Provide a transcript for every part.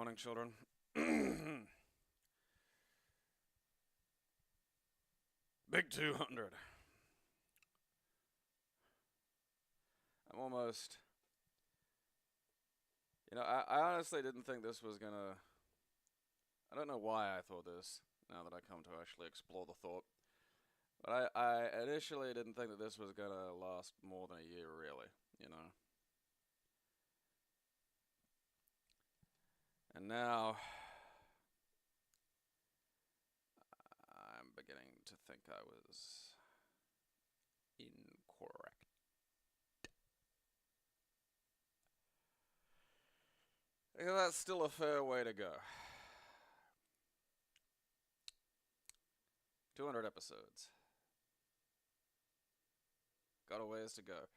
morning, children. Big 200. I'm almost... I honestly didn't think this was gonna... I don't know why I thought this, now that I come to actually explore the thought. But I initially didn't think that this was gonna last more than a year, really. And now... I'm beginning to think I was... incorrect. Yeah, that's still a fair way to go. 200 episodes. Got a ways to go.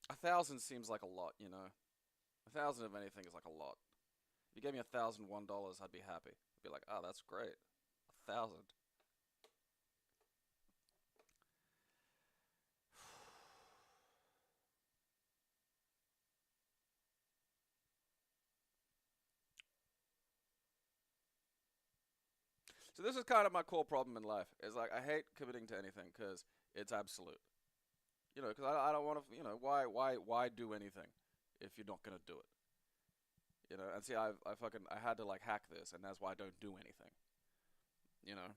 1,000 seems like a lot. 1,000 of anything is like a lot. If you gave me $1,001, I'd be happy. I'd be like, oh, that's great. 1,000. So this is kind of my core problem in life. Is like I hate committing to anything because it's absolute. Because I don't want to. Why do anything if you're not gonna do it? And see, I had to like hack this, and that's why I don't do anything. You know.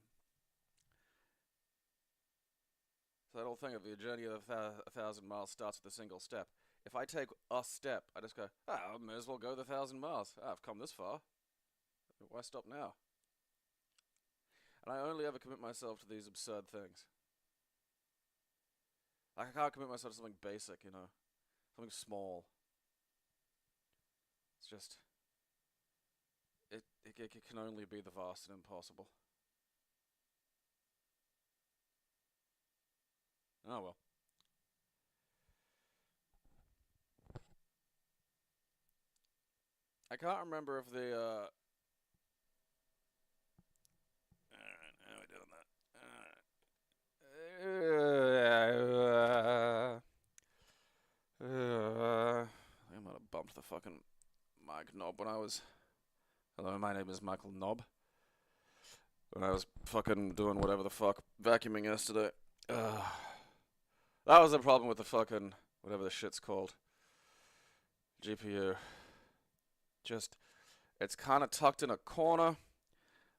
So that whole thing of the journey of 1,000 miles starts with a single step. If I take a step, I just go, I may as well go the 1,000 miles. I've come this far. Why stop now? And I only ever commit myself to these absurd things. Like, I can't commit myself to something basic. Something small. It's just... It can only be the vast and impossible. Oh well. I can't remember if the, Alright, how are we doing that? I might have bumped the fucking mic knob when I was... Hello, my name is Michael Knob. When I was fucking doing whatever the fuck, vacuuming yesterday. That was the problem with the fucking... whatever the shit's called. GPU. Just... It's kind of tucked in a corner.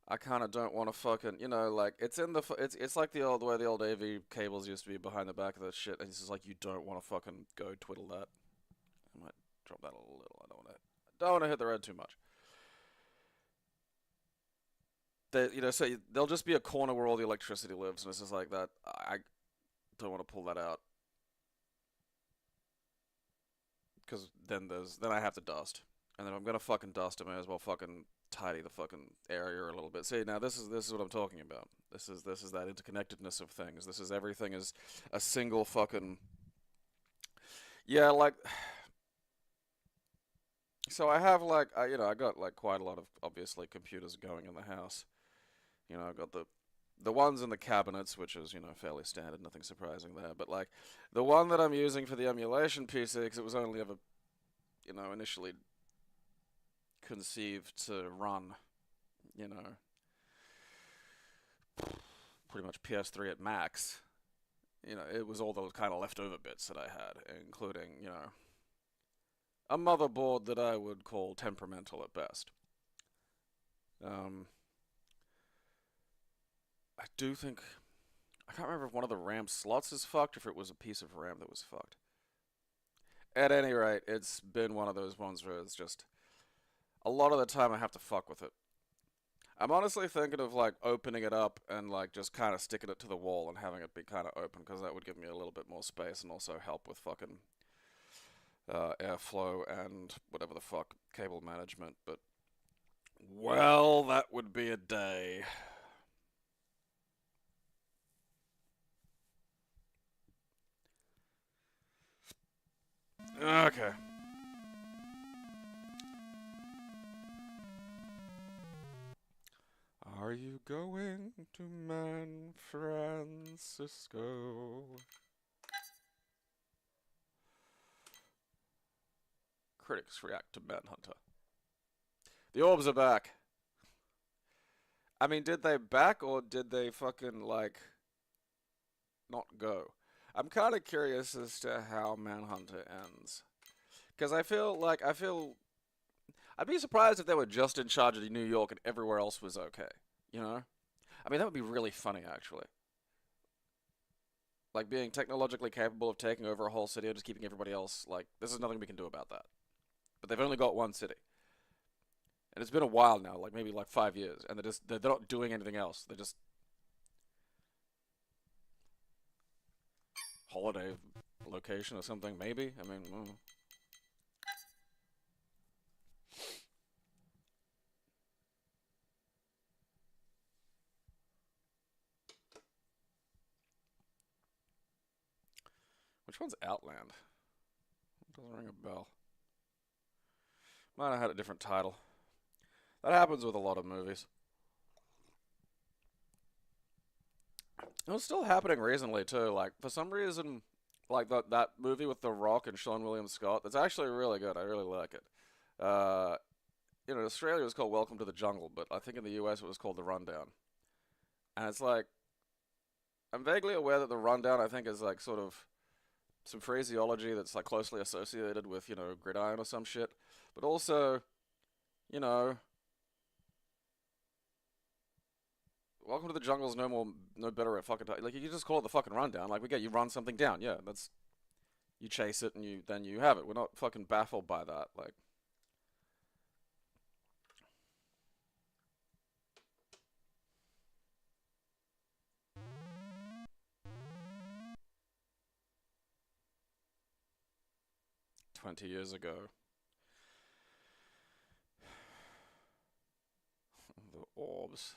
I kind of don't want to fucking, like, it's in the, it's like the way the old AV cables used to be behind the back of that shit, and it's just like, you don't want to fucking go twiddle that. I might drop that a little, I don't want to hit the red too much. So there'll just be a corner where all the electricity lives, and it's just like that, I don't want to pull that out. Because then I have to dust. And then if I'm gonna fucking dust, I may as well fucking tidy the fucking area a little bit. See, now this is what I'm talking about. This is that interconnectedness of things. This is everything is a single fucking... Yeah, like... So I have like I got like quite a lot of obviously computers going in the house. I've got the ones in the cabinets, which is fairly standard, nothing surprising there. But like the one that I'm using for the emulation PC, because it was only ever initially conceived to run, you know, pretty much PS3 at max. It was all those kind of leftover bits that I had, including, a motherboard that I would call temperamental at best. I do think, I can't remember if one of the RAM slots is fucked or if it was a piece of RAM that was fucked. At any rate, it's been one of those ones where it's just, a lot of the time I have to fuck with it. I'm honestly thinking of like opening it up and like just kind of sticking it to the wall and having it be kind of open because that would give me a little bit more space and also help with fucking airflow and whatever the fuck cable management. But well, that would be a day. Okay. Are you going to San Francisco? Critics react to Manhunter. The orbs are back. I mean, did they back or did they fucking, like, not go? I'm kind of curious as to how Manhunter ends. Because I'd be surprised if they were just in charge of New York and everywhere else was okay. You know? I mean, that would be really funny, actually. Like, being technologically capable of taking over a whole city and just keeping everybody else, like, there's nothing we can do about that. But they've only got one city. And it's been a while now, like maybe like 5 years, and they're not doing anything else. They're just holiday location or something, maybe. I mean, which one's Outland? Doesn't ring a bell. Might have had a different title. That happens with a lot of movies. It was still happening recently too. Like for some reason, like that movie with The Rock and Sean William Scott. That's actually really good. I really like it. Uh, in Australia it was called Welcome to the Jungle, but I think in the US it was called The Rundown. And it's like I'm vaguely aware that The Rundown I think is like sort of some phraseology that's like closely associated with Gridiron or some shit, but also you know Welcome to the Jungle is no better at fucking like you can just call it the fucking rundown. Like we get you run something down, yeah, that's you chase it and then you have it. We're not fucking baffled by that. Like 20 years ago, the orbs.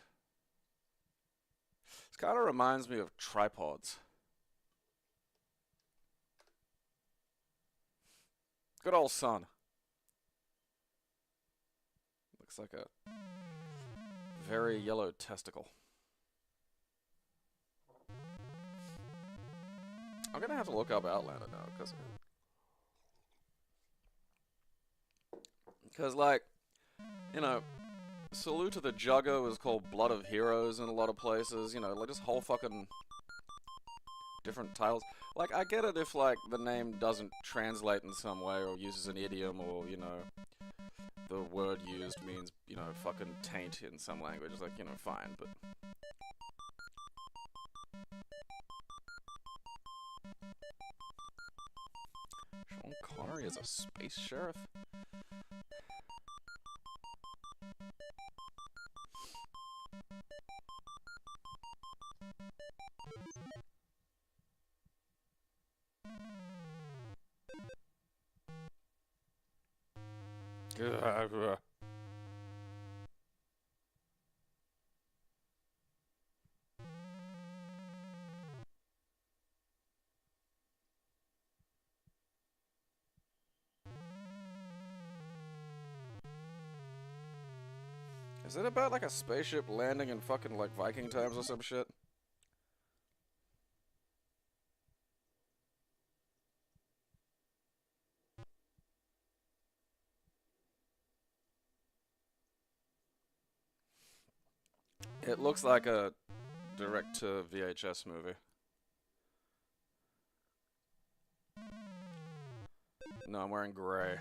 This kind of reminds me of tripods. Good old sun. Looks like a very yellow testicle. I'm gonna have to look up Outlander now, because like, you know, Salute to the Jugger was called Blood of Heroes in a lot of places, like just whole fucking different titles. Like, I get it if, like, the name doesn't translate in some way or uses an idiom or, the word used means, fucking taint in some language. Like, fine, but... Sean Connery is a space sheriff? Is it about, like, a spaceship landing in fucking, like, Viking times or some shit? It looks like a direct-to-VHS movie. No, I'm wearing gray.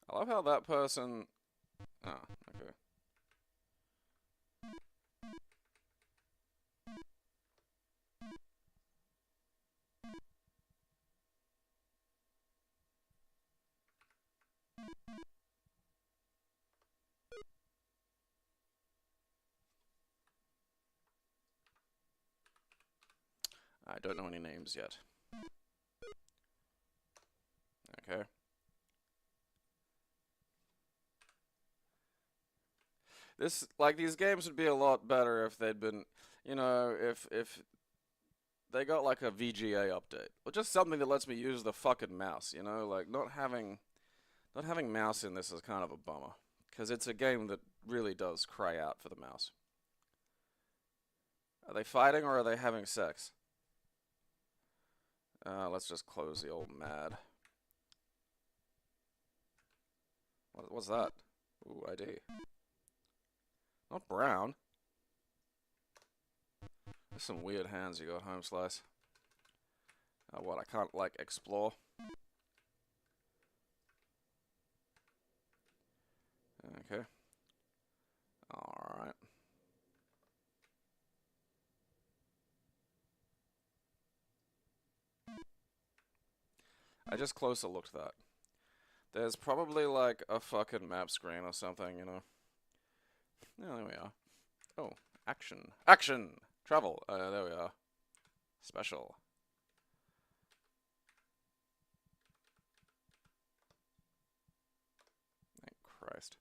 I love how that person... Oh, okay. I don't know any names yet. Okay. These games would be a lot better if they'd been, if they got like a VGA update. Or just something that lets me use the fucking mouse, like not having mouse in this is kind of a bummer. Because it's a game that really does cry out for the mouse. Are they fighting or are they having sex? Let's just close the old mad. What's that? Ooh, ID. Not brown. There's some weird hands you got, home slice. What, I can't, like, explore? Okay. Alright. I just closer looked at that. There's probably like a fucking map screen or something, you know. Yeah, there we are. Oh, action. Action! Travel. There we are. Special. Thank Christ.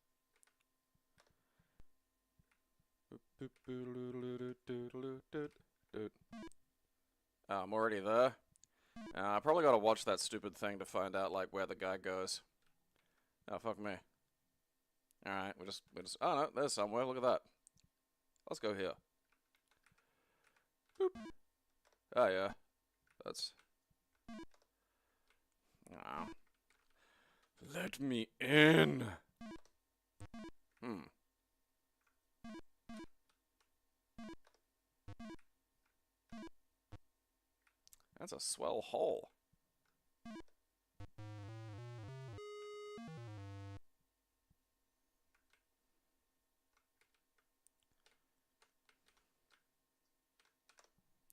I'm already there. I probably gotta watch that stupid thing to find out, like, where the guy goes. Oh, fuck me. Alright, we just, oh no, there's somewhere, look at that. Let's go here. Boop. Oh yeah. That's... Oh. Let me in! That's a swell hole.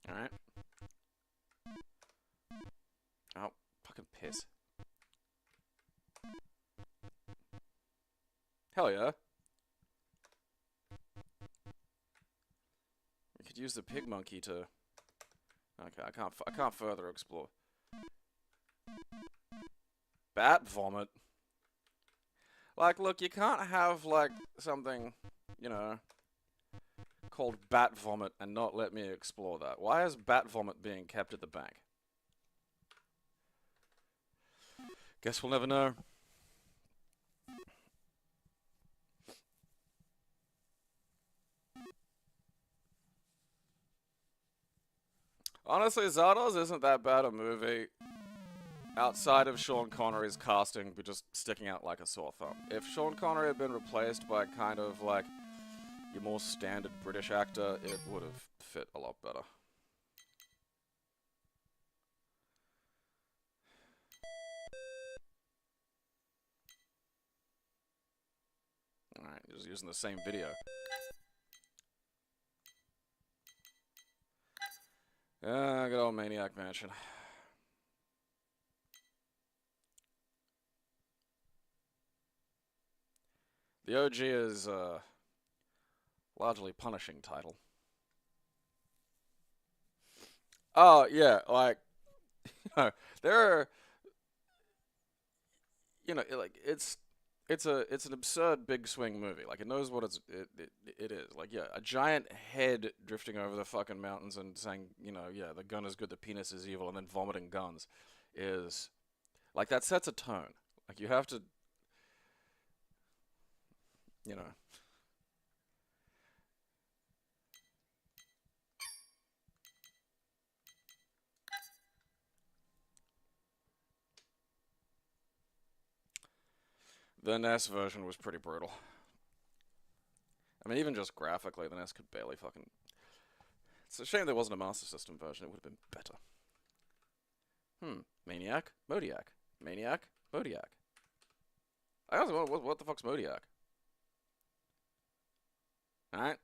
Alright. Oh, fucking piss. Hell yeah. We could use the pig monkey to... Okay, I can't further explore. Bat vomit. Like, look, you can't have, like, something, you know, called bat vomit and not let me explore that. Why is bat vomit being kept at the bank? Guess we'll never know. Honestly, Zardoz isn't that bad a movie outside of Sean Connery's casting, but just sticking out like a sore thumb. If Sean Connery had been replaced by kind of like your more standard British actor, it would have fit a lot better. Alright, just using the same video. Good old Maniac Mansion. The OG is a largely punishing title. Oh, yeah, like, there are, you know, like, it's an absurd big swing movie. Like, it knows what it is. Like, yeah, a giant head drifting over the fucking mountains and saying, you know, yeah, the gun is good, the penis is evil, and then vomiting guns is, like, that sets a tone. Like, you have to, you know. The NES version was pretty brutal. I mean, even just graphically, the NES could barely fucking... It's a shame there wasn't a Master System version. It would have been better. Maniac? Modiac. Maniac? Modiac. I also wonder, what the fuck's Modiac? Alright.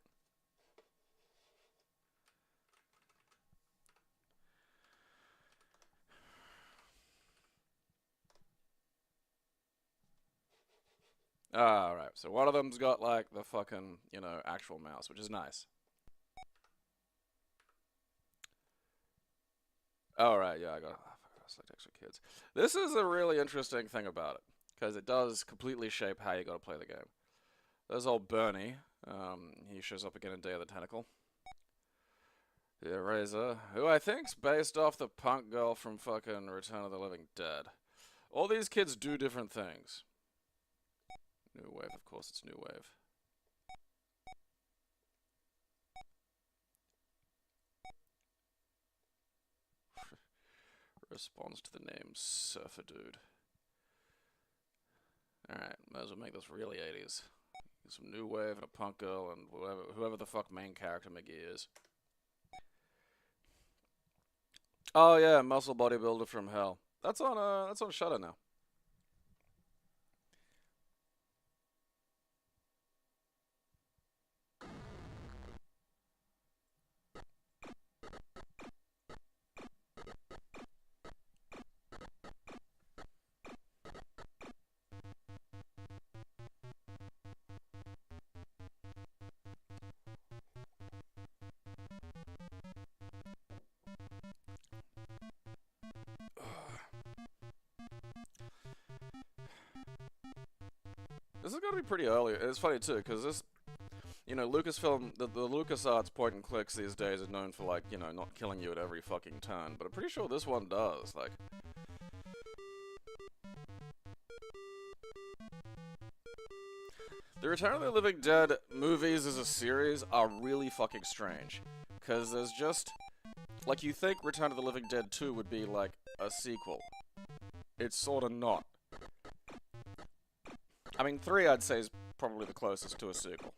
Alright, so one of them's got, like, the fucking, you know, actual mouse, which is nice. Alright, yeah, I got select extra kids. This is a really interesting thing about it, because it does completely shape how you gotta play the game. There's old Bernie. He shows up again in Day of the Tentacle. The Eraser, who I think's based off the punk girl from fucking Return of the Living Dead. All these kids do different things. New Wave, of course it's New Wave. Responds to the name Surfer Dude. Alright, might as well make this really 80s. Some New Wave and a punk girl and whoever the fuck main character McGee is. Oh yeah, Muscle Bodybuilder from Hell. That's on Shudder now. This is gonna be pretty early. It's funny too, because this, you know, Lucasfilm, the LucasArts point and clicks these days are known for, like, you know, not killing you at every fucking turn, but I'm pretty sure this one does. Like, the Return of the Living Dead movies as a series are really fucking strange, because there's just, like, you think Return of the Living Dead 2 would be like a sequel. It's sort of not. I mean, 3 I'd say is probably the closest to a sequel.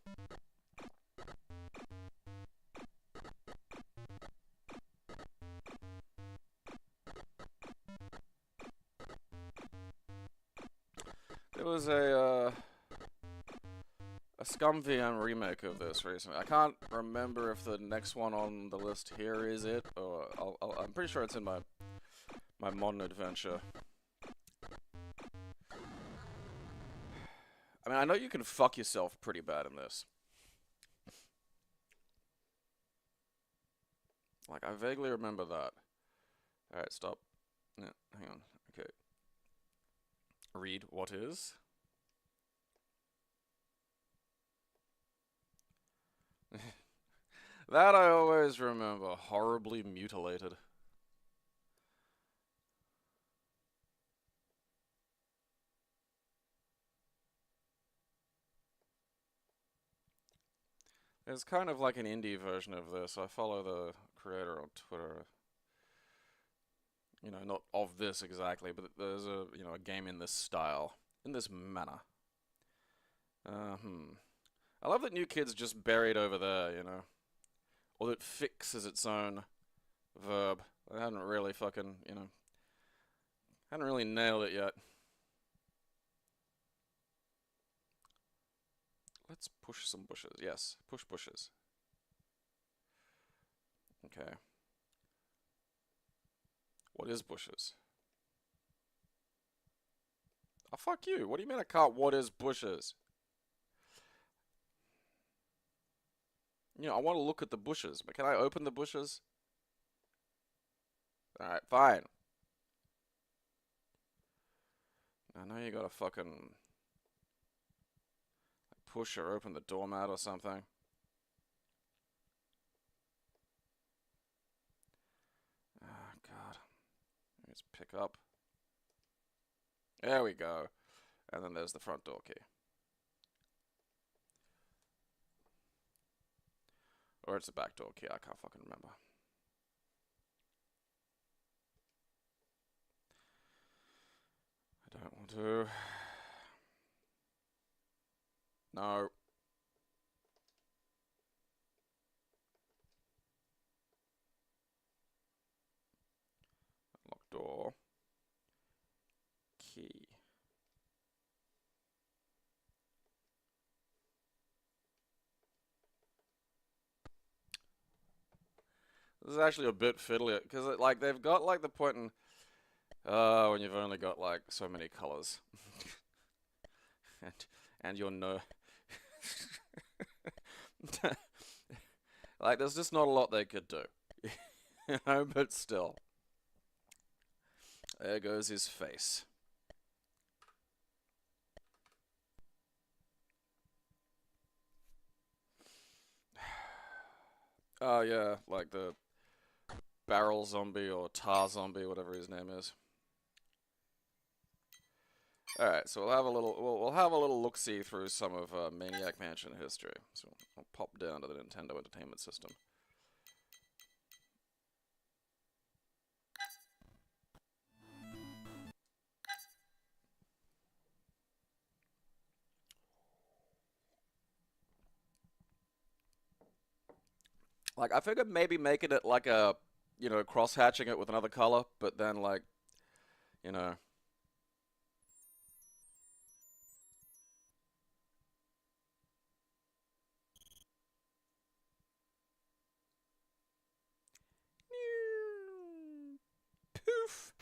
There was a Scum VM remake of this recently. I can't remember if the next one on the list here is it, or I'm pretty sure it's in my modern adventure. I mean, I know you can fuck yourself pretty bad in this. Like, I vaguely remember that. Alright, stop. Yeah, hang on. Okay. Read what is. That I always remember. Horribly mutilated. It's kind of like an indie version of this. I follow the creator on Twitter. You know, not of this exactly, but there's a, you know, a game in this style, in this manner. I love that New Kid's just buried over there, you know. Or that fix is its own verb. I hadn't really fucking, you know, hadn't really nailed it yet. Let's push some bushes. Yes, push bushes. Okay. What is bushes? Oh, fuck you. What do you mean I can't what is bushes? You know, I want to look at the bushes, but can I open the bushes? Alright, fine. I know you gotta fucking push or open the doormat or something. Oh, God. Let's pick up. There we go. And then there's the front door key. Or it's the back door key, I can't fucking remember. I don't want to. No. Lock door. Key. This is actually a bit fiddly, because, like, they've got, like, the point in, when you've only got, like, so many colors. and you're no... Like, there's just not a lot they could do. You know, but still. There goes his face. Oh, yeah, like the barrel zombie or tar zombie, whatever his name is. All right, so we'll have a little look-see through some of Maniac Mansion history. So I'll pop down to the Nintendo Entertainment System. Like, I figured maybe making it like a, you know, cross-hatching it with another color, but then, like, you know. Poof!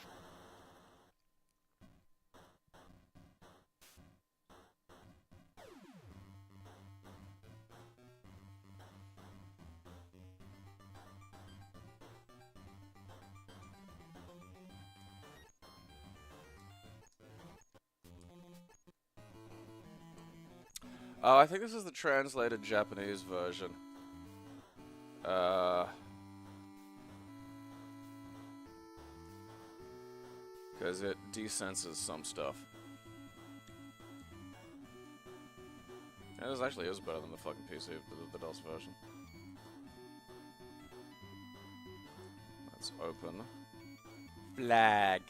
Oh, I think this is the translated Japanese version. Because it desenses some stuff. And this actually is better than the fucking PC, the DOS version. Let's open. Flag.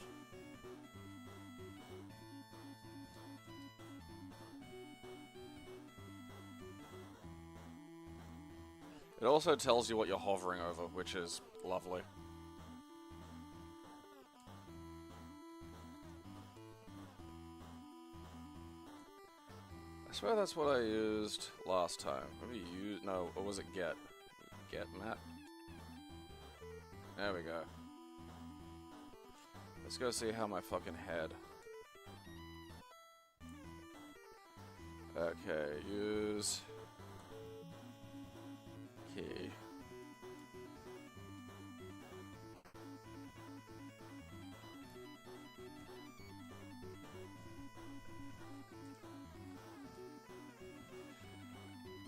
It also tells you what you're hovering over, which is lovely. I swear that's what I used last time. Maybe no, or was it get? Get map? There we go. Let's go see how my fucking head. Okay, use key.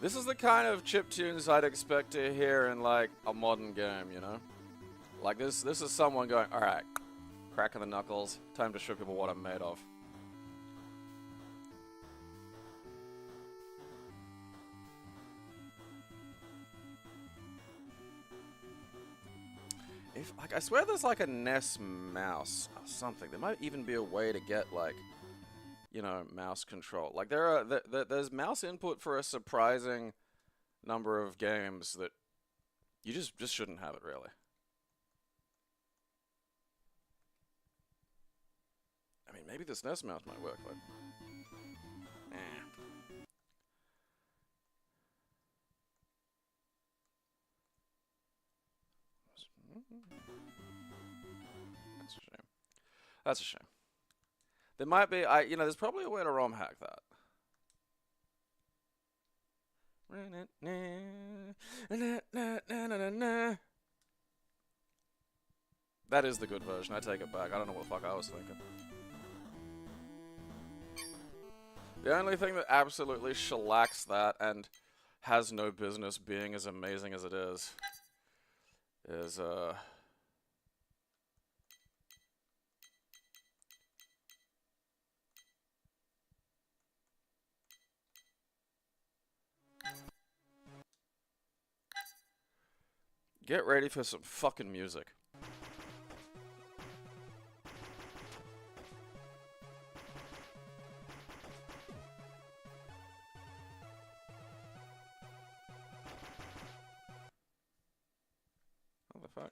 This is the kind of chiptunes I'd expect to hear in, like, a modern game, you know? Like, this is someone going, alright, cracking the knuckles, time to show people what I'm made of. Like, I swear there's, like, a NES mouse or something. There might even be a way to get, like, you know, mouse control. Like, there's mouse input for a surprising number of games that you just shouldn't have it, really. I mean, maybe this NES mouse might work, but... That's a shame. That's a shame. There might be, you know, there's probably a way to ROM hack that. That is the good version. I take it back. I don't know what the fuck I was thinking. The only thing that absolutely shellacks that and has no business being as amazing as it is get ready for some fucking music. What the fuck?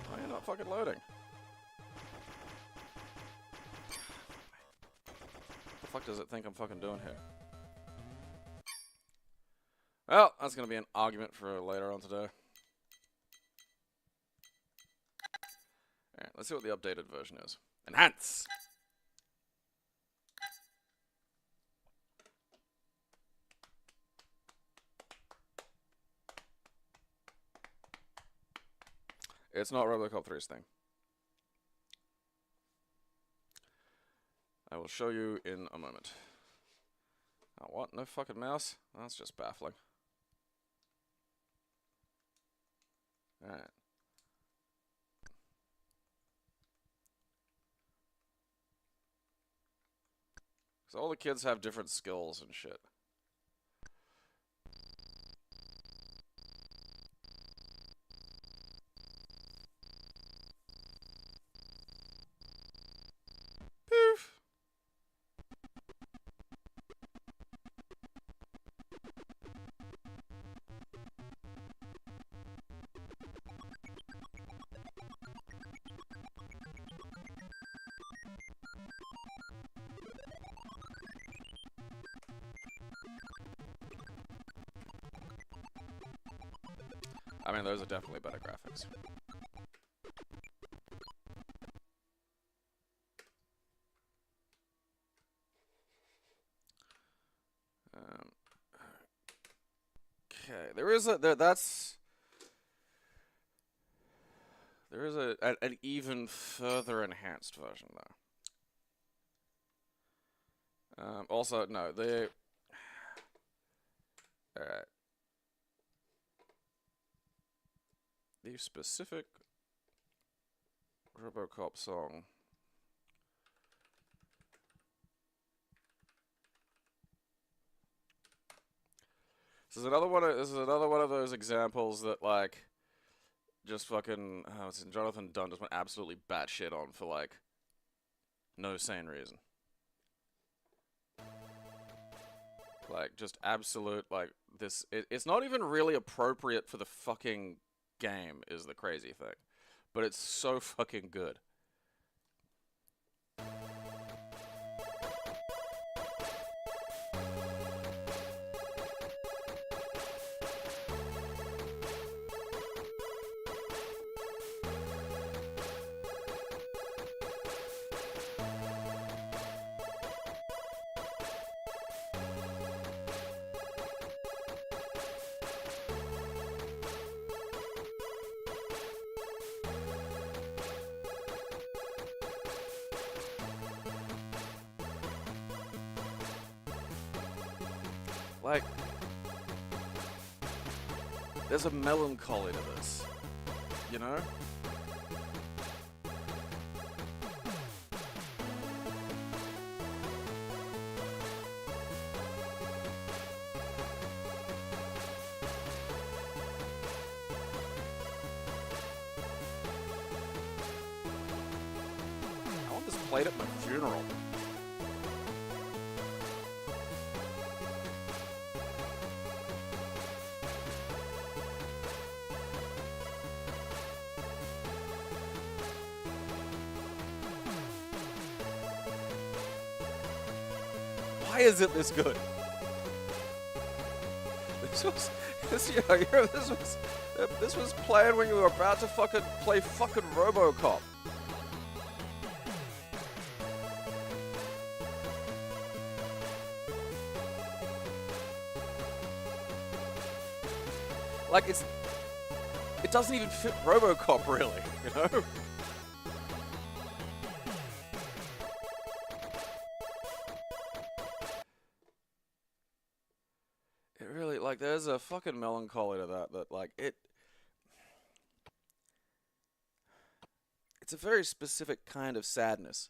Why are you not fucking loading? What the fuck does it think I'm fucking doing here? Well, that's gonna be an argument for later on today. Alright, let's see what the updated version is. Enhance! It's not RoboCop 3's thing. I will show you in a moment. Oh, what? No fucking mouse? That's just baffling. Alright. So all the kids have different skills and shit. Poof! I mean, those are definitely better graphics. Okay, there is an even further enhanced version though. Also, no, alright. The specific RoboCop song. This is another one of those examples that like just fucking Jonathan Dunn just went absolutely batshit on for like no sane reason. Like just absolute like this it's not even really appropriate for the fucking game is the crazy thing. But it's so fucking good. Like, there's a melancholy to this, you know? I want this played at my funeral. Why is it this good? This was playing when you were about to fucking play fucking RoboCop. Like it doesn't even fit RoboCop really, you know? Like, there's a fucking melancholy to that like, it's a very specific kind of sadness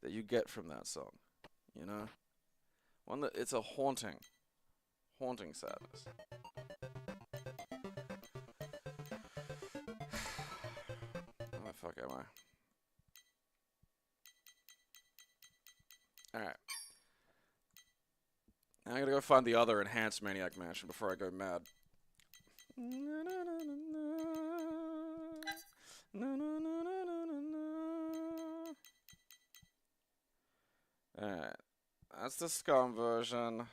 that you get from that song, you know? One that, it's a haunting sadness. Where the fuck am I? Alright. Now I gotta go find the other enhanced Maniac Mansion before I go mad. Alright. That's the scum version.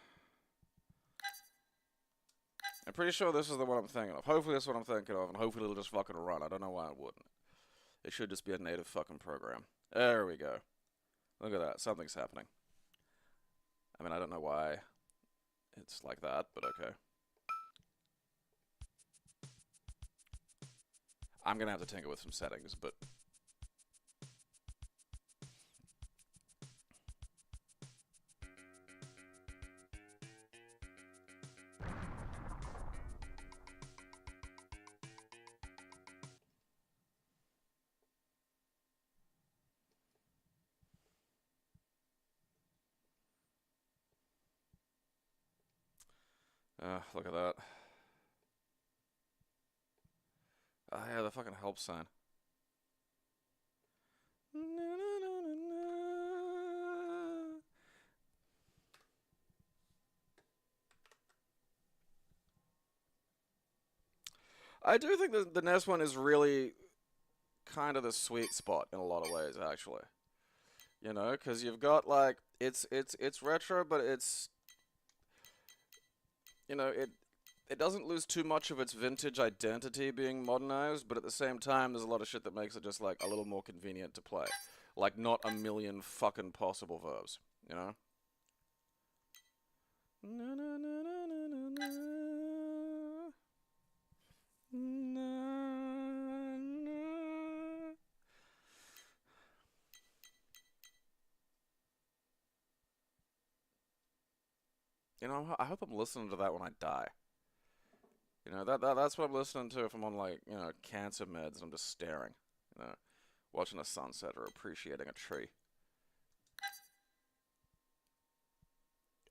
I'm pretty sure this is the one I'm thinking of. Hopefully this is what I'm thinking of, and hopefully it'll just fucking run. I don't know why it wouldn't. It should just be a native fucking program. There we go. Look at that. Something's happening. I mean, I don't know why it's like that, but okay. I'm gonna have to tinker with some settings, but... Look at that. Oh yeah, the fucking help sign. I do think the NES one is really kind of the sweet spot in a lot of ways, actually. You know, because you've got like it's retro, but it's you know it doesn't lose too much of its vintage identity being modernized, but at the same time, there's a lot of shit that makes it just like a little more convenient to play, like not a million fucking possible verbs, you know. Na, na, na, na, na, na, na. Na, na. You know, I hope I'm listening to that when I die. You know, that's what I'm listening to if I'm on like, you know, cancer meds and I'm just staring, you know, watching a sunset or appreciating a tree.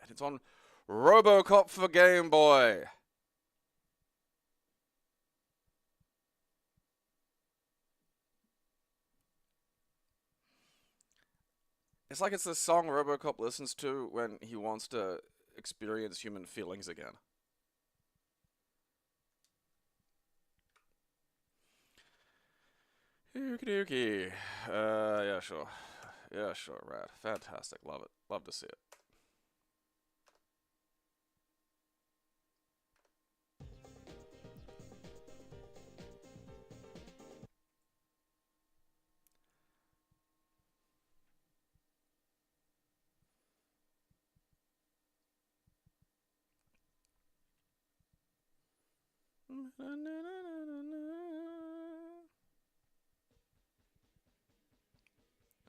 And it's on RoboCop for Game Boy. It's like it's the song RoboCop listens to when he wants to experience human feelings again. Okie dokie. Yeah, sure. Yeah, sure, rad. Fantastic. Love it. Love to see it.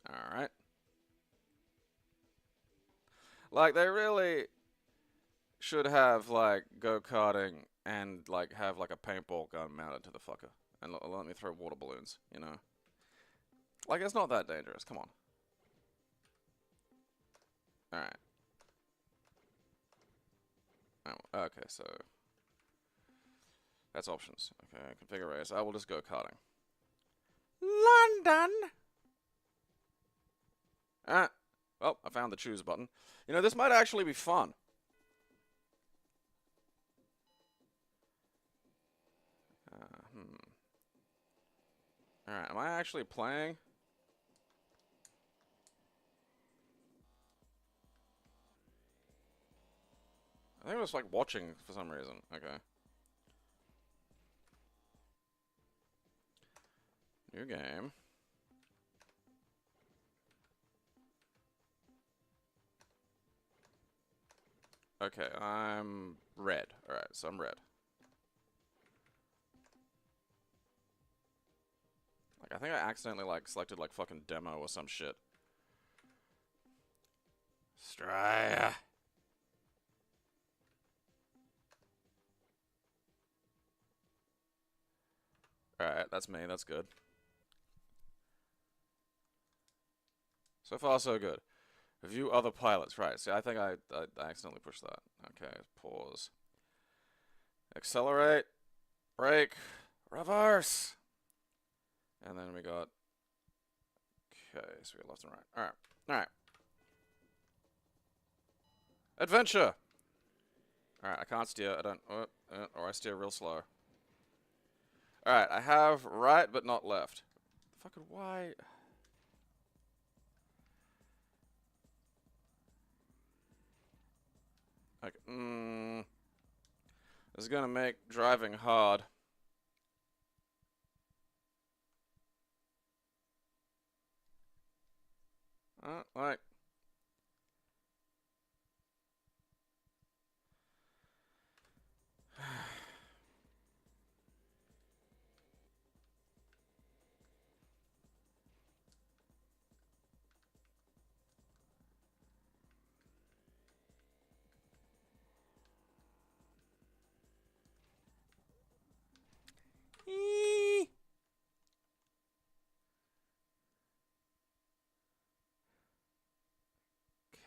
Alright. Like, they really should have, like, go-karting and, like, have, like, a paintball gun mounted to the fucker. And let me throw water balloons, you know? Like, it's not that dangerous. Come on. Alright. Oh, okay, so... That's options. Okay, configure race. I will just go karting. London! Ah. Well, I found the choose button. You know, this might actually be fun. Alright, am I actually playing? I think it was like watching for some reason. Okay. New game. Okay, I'm red. Alright, so I'm red. Like, I think I accidentally, like, selected, like, fucking demo or some shit. Straya. Alright, that's me. That's good. So far, so good. View other pilots. Right, see, I think I accidentally pushed that. Okay, pause. Accelerate. Brake. Reverse. And then we got... Okay, so we got left and right. Alright. Alright. Adventure! Alright, I can't steer. I don't... or I steer real slow. Alright, I have right but not left. Fucking why... Like, this is gonna make driving hard. Like...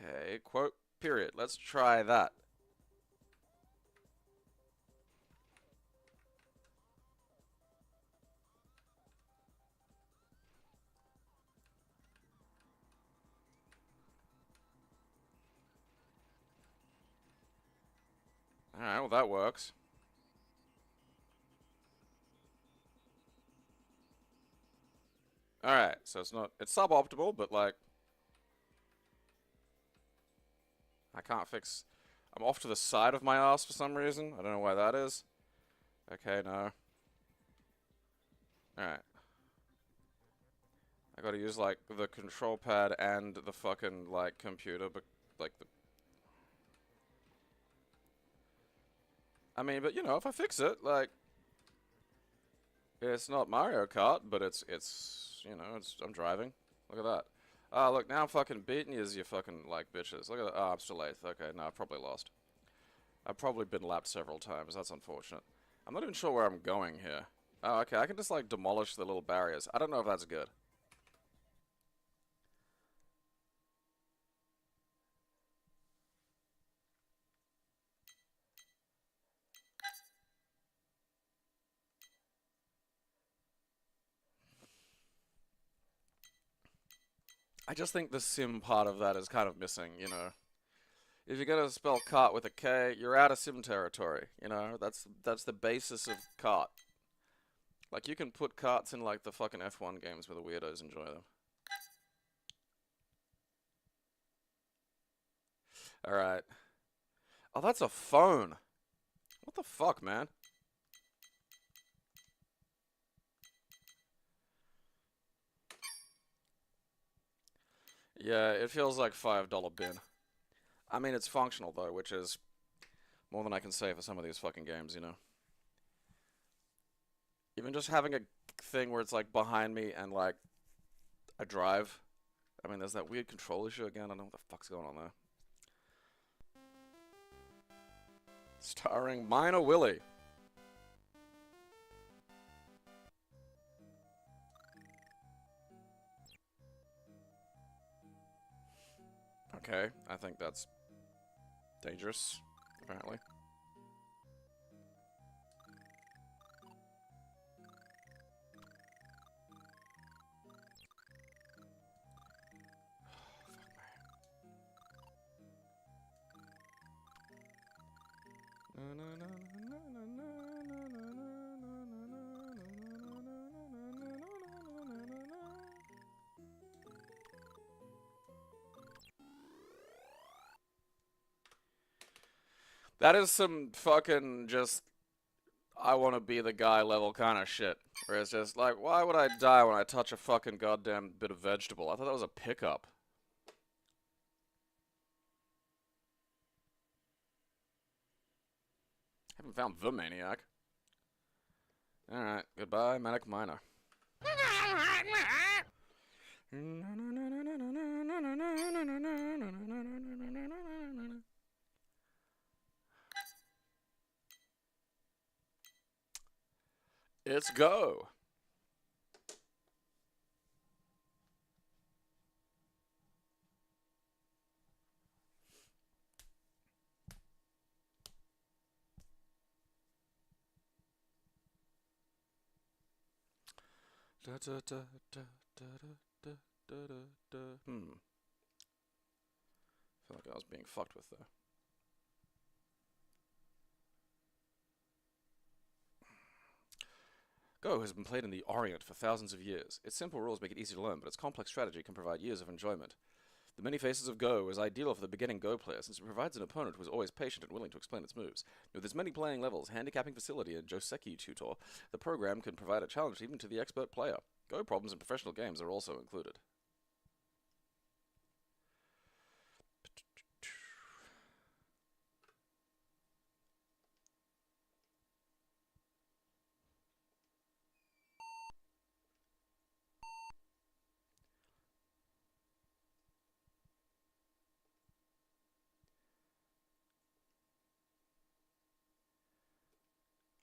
Okay, quote, period. Let's try that. Alright, well that works. Alright, so it's suboptimal, but like, I can't fix, I'm off to the side of my ass for some reason. I don't know why that is. Okay, no. Alright. I gotta use, like, the control pad and the fucking, like, computer, but, like, the... I mean, but, you know, if I fix it, like... It's not Mario Kart, but it's, you know, I'm driving. Look at that. Ah, look, now I'm fucking beating you as you fucking, like, bitches. Look at that. Oh, I'm still 8th. Okay, no, I've probably lost. I've probably been lapped several times. That's unfortunate. I'm not even sure where I'm going here. Oh, okay, I can just, like, demolish the little barriers. I don't know if that's good. I just think the sim part of that is kind of missing, you know. If you're gonna spell kart with a K, you're out of sim territory, you know. That's the basis of kart. Like, you can put karts in, like, the fucking F1 games where the weirdos enjoy them. Alright. Oh, that's a phone. What the fuck, man? Yeah, it feels like $5 bin. I mean, it's functional, though, which is more than I can say for some of these fucking games, you know. Even just having a thing where it's, like, behind me and, like, I drive. I mean, there's that weird control issue again. I don't know what the fuck's going on there. Starring Minor Willie. Okay, I think that's dangerous, apparently. That is some fucking just I want to be the guy level kind of shit. Where it's just like, why would I die when I touch a fucking goddamn bit of vegetable? I thought that was a pickup. Haven't found the Maniac. Alright, goodbye, Manic Miner. It's go! Da, da, da, da, da, da, da, da, da. I feel like I was being fucked with there. Go has been played in the Orient for thousands of years. Its simple rules make it easy to learn, but its complex strategy can provide years of enjoyment. The many faces of Go is ideal for the beginning Go player since it provides an opponent who is always patient and willing to explain its moves. With its many playing levels, handicapping facility, and Joseki tutor, the program can provide a challenge even to the expert player. Go problems in professional games are also included.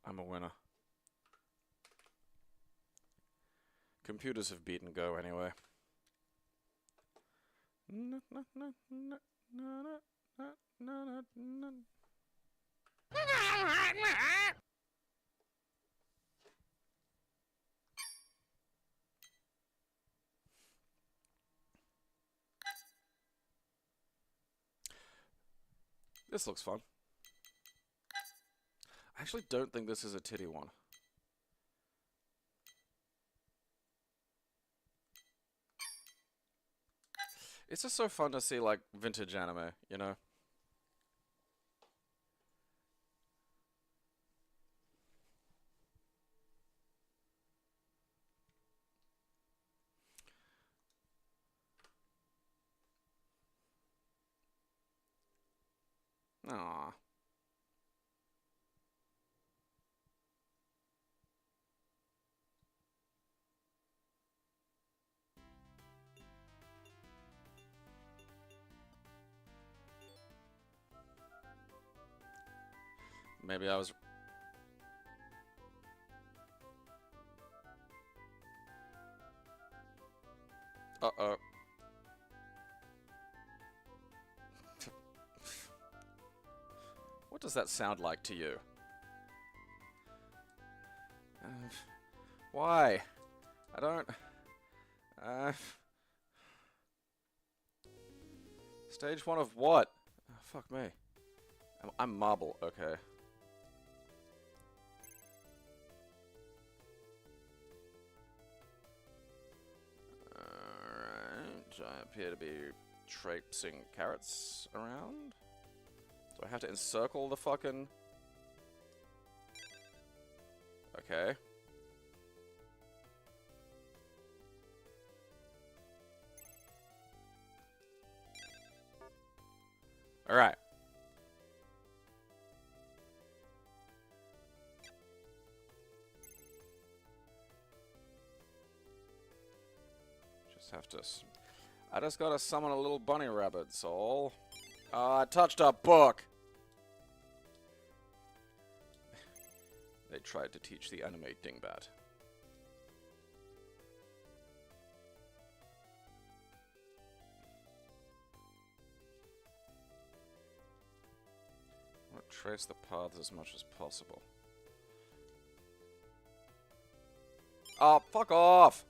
I'm a winner. Computers have beaten Go anyway. This looks fun. I actually don't think this is a titty one. It's just so fun to see, like, vintage anime, you know? Aww. Maybe I was... Uh-oh. What does that sound like to you? Why? I don't... Stage 1 of what? Oh, fuck me. I'm marble, okay. Alright, I appear to be traipsing carrots around. Do I have to encircle the fucking... Okay. Alright. Just have to... I just gotta summon a little bunny rabbit, soul. I touched a book! They tried to teach the anime dingbat. I want to trace the paths as much as possible. Oh, fuck off!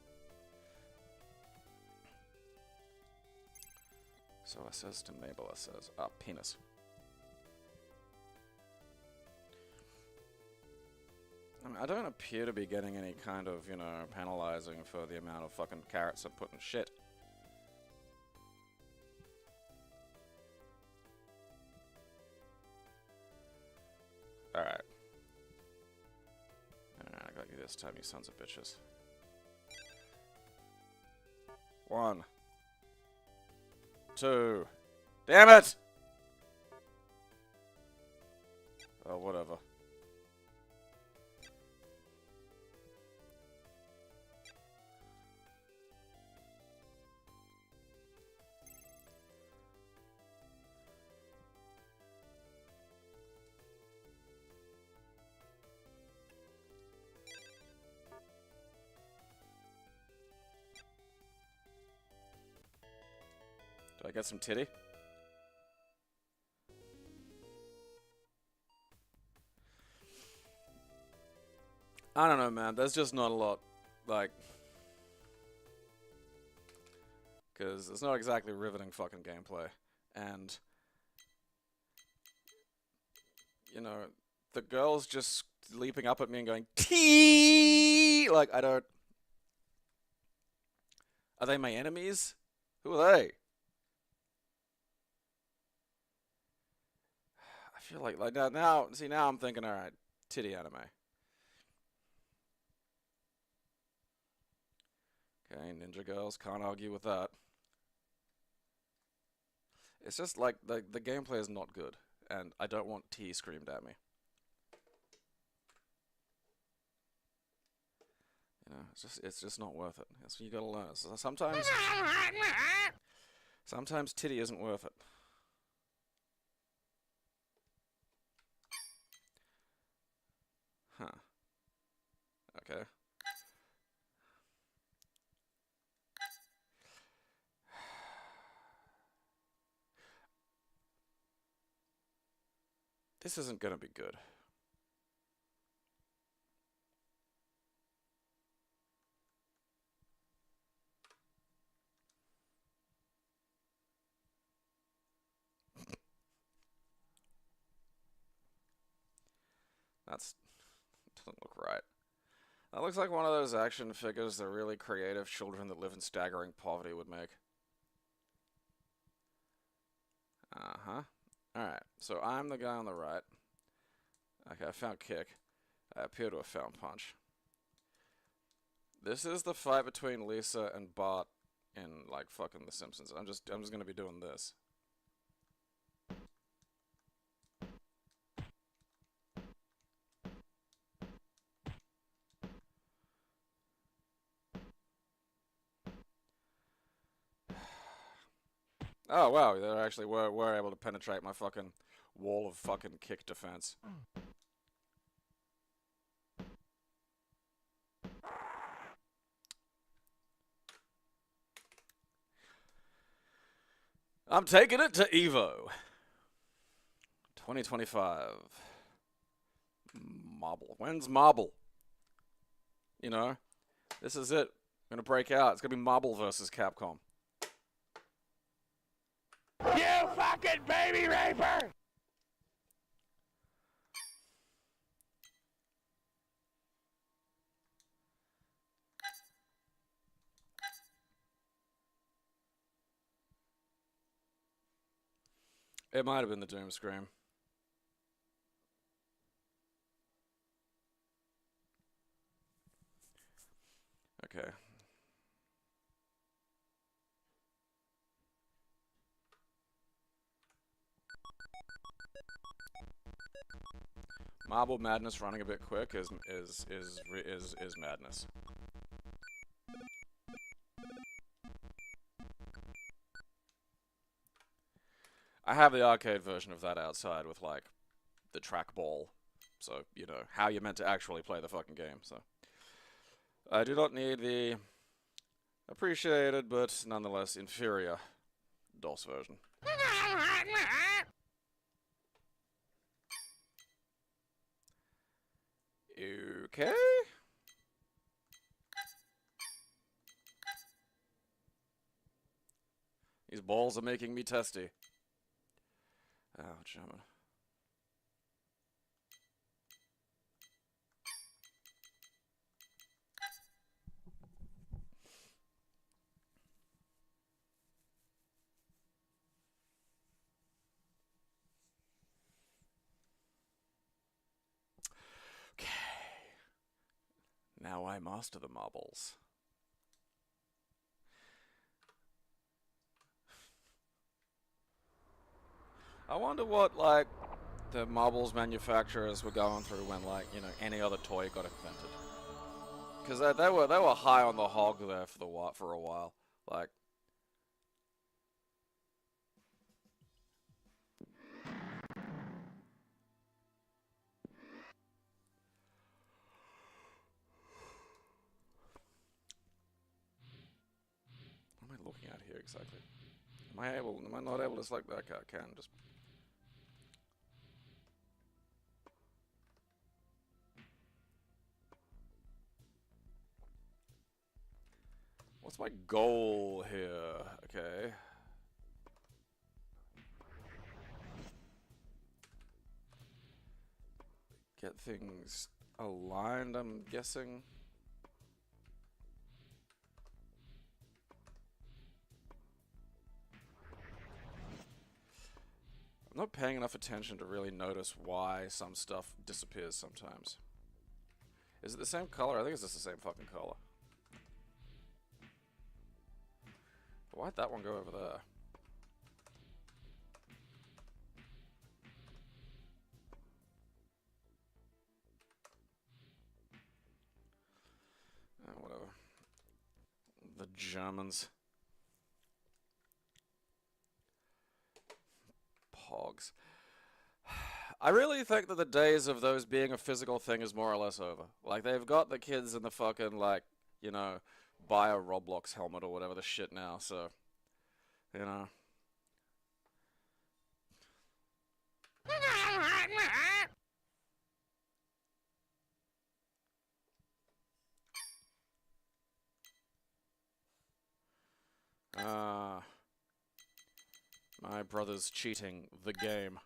So I says to Mabel, I says, penis. I mean, I don't appear to be getting any kind of, you know, penalizing for the amount of fucking carrots I put in shit. Alright. Alright, I got you this time, you sons of bitches. 1. 2. Damn it! Oh, whatever. Do I get some titty? I don't know, man. There's just not a lot, like... Because it's not exactly riveting fucking gameplay. And... You know, the girls just leaping up at me and going, Tee! Like, I don't... Are they my enemies? Who are they? I feel like now, see, now I'm thinking, alright, titty anime. Okay, ninja girls, can't argue with that. It's just like, the gameplay is not good, and I don't want T screamed at me. You know, it's just not worth it. That's what you gotta learn. So sometimes titty isn't worth it. Huh. Okay. This isn't gonna be good. That's doesn't look right. That looks like one of those action figures the really creative children that live in staggering poverty would make. Uh-huh. Alright, so I'm the guy on the right. Okay, I found Kick. I appear to have found Punch. This is the fight between Lisa and Bart in, like, fucking The Simpsons. I'm just gonna be doing this. Oh, wow, they actually were able to penetrate my fucking wall of fucking kick defense. I'm taking it to Evo. 2025. Marble. When's Marble? You know? This is it. I'm gonna break out. It's gonna be Marble versus Capcom. You fucking baby raper! It might have been the Doom Scream. Okay. Marble Madness running a bit quick is madness. I have the arcade version of that outside with, like, the trackball. So, you know, how you're meant to actually play the fucking game, so. I do not need the appreciated, but nonetheless inferior DOS version. Okay. These balls are making me testy. Oh, German. Okay. Now I master the marbles. I wonder what, like, the marbles manufacturers were going through when, like, you know, any other toy got invented. Because they were high on the hog there for a while. Like, what am I looking at here exactly? Am I not able to select that? Okay, I can just. What's my goal here? Okay. Get things aligned, I'm guessing. I'm not paying enough attention to really notice why some stuff disappears sometimes. Is it the same color? I think it's just the same fucking color. Why'd that one go over there? Whatever. The Germans. Pogs. I really think that the days of those being a physical thing is more or less over. Like, they've got the kids in the fucking, like, you know, buy a Roblox helmet or whatever the shit now, so, you know. My brother's cheating the game.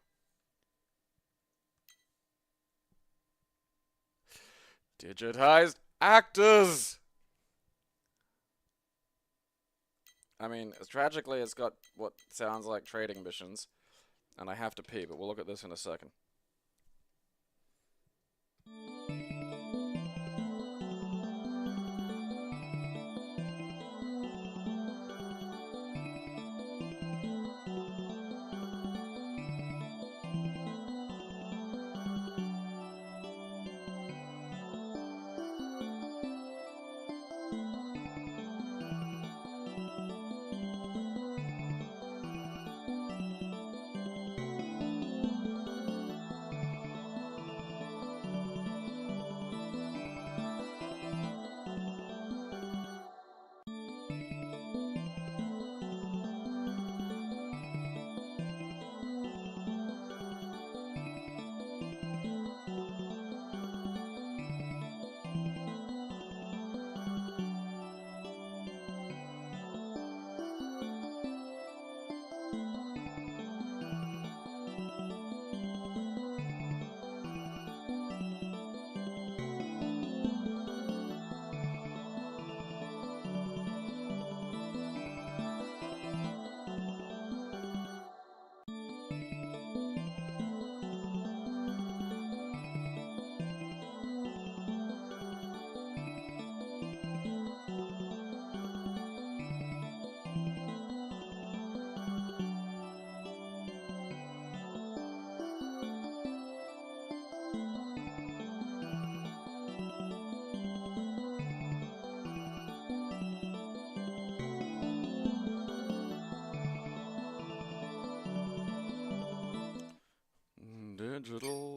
Digitized actors! I mean, tragically, it's got what sounds like trading missions, and I have to pee, but we'll look at this in a second.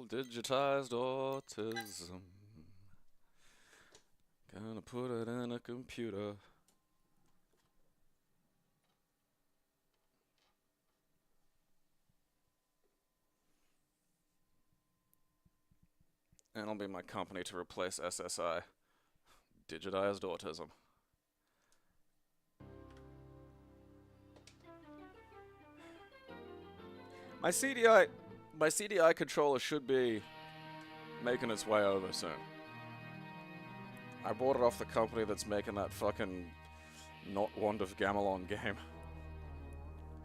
Digitized autism. Gonna put it in a computer. And it'll be my company to replace SSI. Digitized autism. My CDI controller should be making its way over soon. I bought it off the company that's making that fucking not Wand of Gamelon game.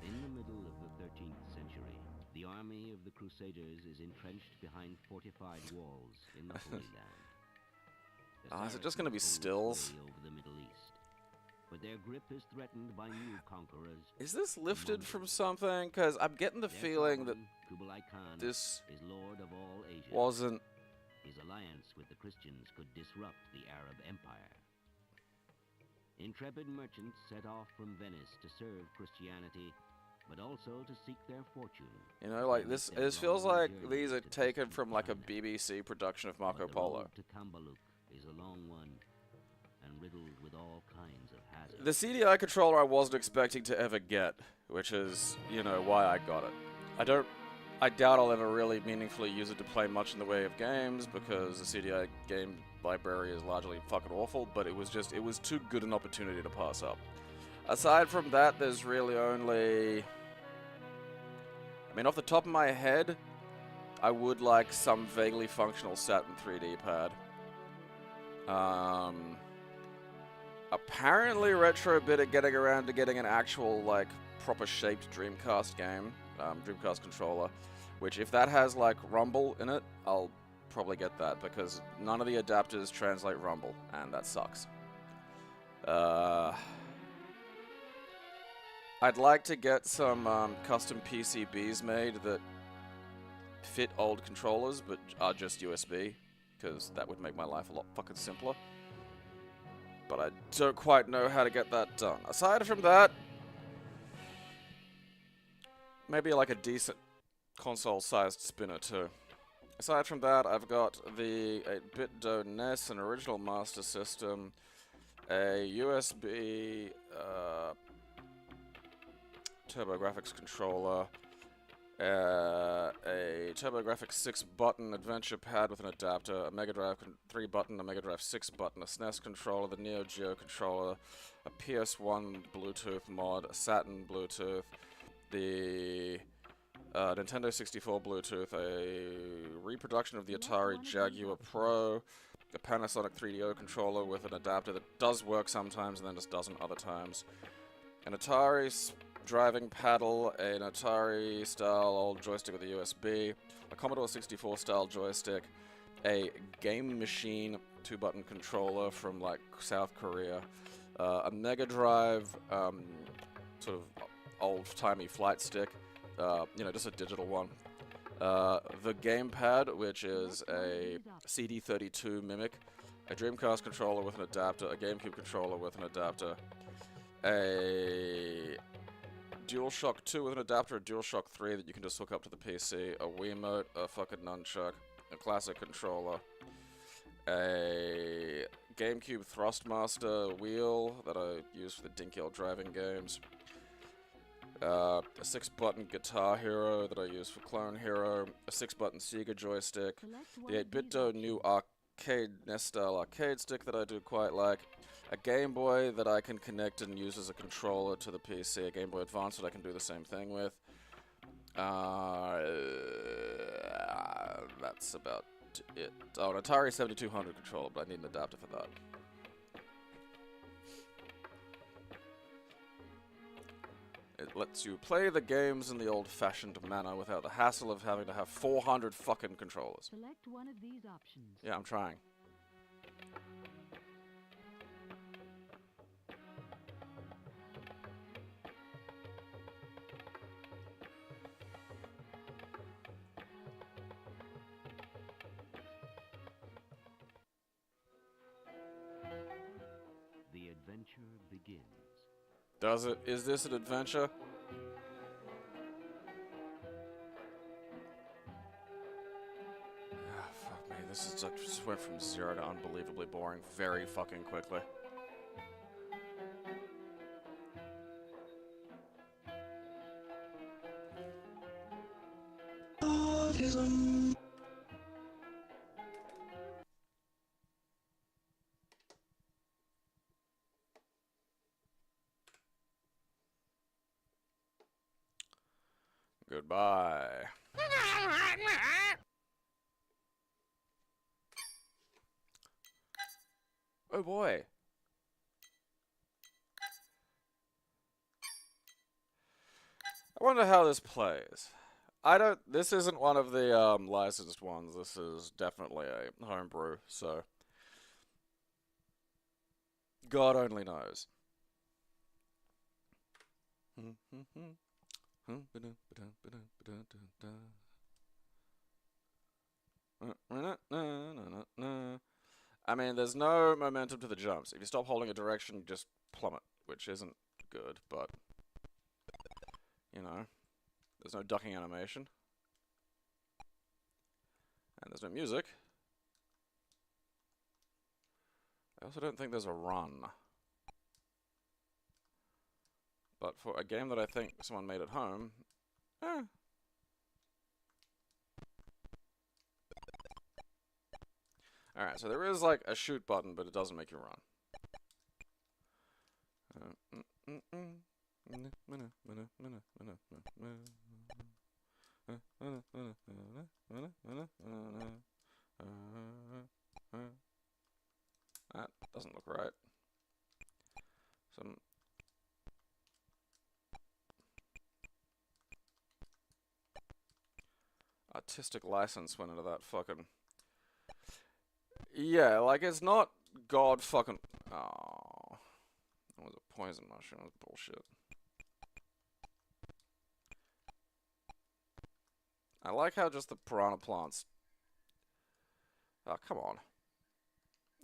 In the middle of the 13th century, the army of the Crusaders is entrenched behind fortified walls in the Holy Land. Is it just going to be stills? Over the Middle East, but their grip is threatened by new conquerors. Is this lifted from something? Because I'm getting the feeling that Kublai Khan this is Lord of all Asia. wasn't... His alliance with the Christians could disrupt the Arab Empire. Intrepid merchants set off from Venice to serve Christianity, but also to seek their fortune. You know, like this feels like these are taken from like a BBC production of Marco Polo. The road to Kambaluk is a long one and riddled with all kinds of hazards. The CDI controller I wasn't expecting to ever get, which is, you know, why I got it. I doubt I'll ever really meaningfully use it to play much in the way of games, because the CDI game library is largely fucking awful, but it was too good an opportunity to pass up. Aside from that, there's really only... I mean, off the top of my head, I would like some vaguely functional Saturn 3D pad. Apparently Retrobit are getting around to getting an actual, like, proper shaped Dreamcast game, Dreamcast controller, which if that has, like, Rumble in it, I'll probably get that, because none of the adapters translate Rumble, and that sucks. I'd like to get some custom PCBs made that fit old controllers, but are just USB, because that would make my life a lot fucking simpler. But I don't quite know how to get that done. Aside from that, maybe like a decent console-sized spinner too. Aside from that, I've got the 8-bit Do NES, an original Master System, a USB TurboGrafx controller, a TurboGrafx 6-button adventure pad with an adapter, a Mega Drive 3-button, a Mega Drive 6-button, a SNES controller, the Neo Geo controller, a PS1 Bluetooth mod, a Saturn Bluetooth, the Nintendo 64 Bluetooth, a reproduction of the Atari Jaguar Pro, a Panasonic 3DO controller with an adapter that does work sometimes and then just doesn't other times, an Atari driving paddle, an Atari style old joystick with a USB, a Commodore 64 style joystick, a Game Machine 2-button controller from like South Korea, a Mega Drive sort of old-timey flight stick, you know, just a digital one. The gamepad, which is a CD32 Mimic, a Dreamcast controller with an adapter, a GameCube controller with an adapter, a DualShock 2 with an adapter, a DualShock 3 that you can just hook up to the PC, a Wiimote, a fucking nunchuck, a classic controller, a GameCube Thrustmaster wheel that I use for the dinky old driving games, a 6-button Guitar Hero that I use for Clone Hero, a 6-button Sega joystick, the 8-bit new arcade NES-style arcade stick that I do quite like, a Game Boy that I can connect and use as a controller to the PC, a Game Boy Advance that I can do the same thing with. That's about it. Oh, an Atari 7200 controller, but I need an adapter for that. It lets you play the games in the old-fashioned manner without the hassle of having to have 400 fucking controllers. Select one of these options. Yeah, I'm trying. The adventure begins. Does it? Is this an adventure? Ah, fuck me. This is like, just went from 0 to unbelievably boring very fucking quickly. Autism. Goodbye. Oh boy. I wonder how this plays. This isn't one of the licensed ones. This is definitely a homebrew, so God only knows. I mean, there's no momentum to the jumps. If you stop holding a direction, you just plummet, which isn't good, but, you know, there's no ducking animation. And there's no music. I also don't think there's a run. But for a game that I think someone made at home, Alright, so there is like a shoot button, but it doesn't make you run. That doesn't look right. Some artistic license went into that fucking... Yeah, like, it's not God fucking... Oh. That was a poison mushroom. That was bullshit. I like how just the piranha plants... Oh, come on.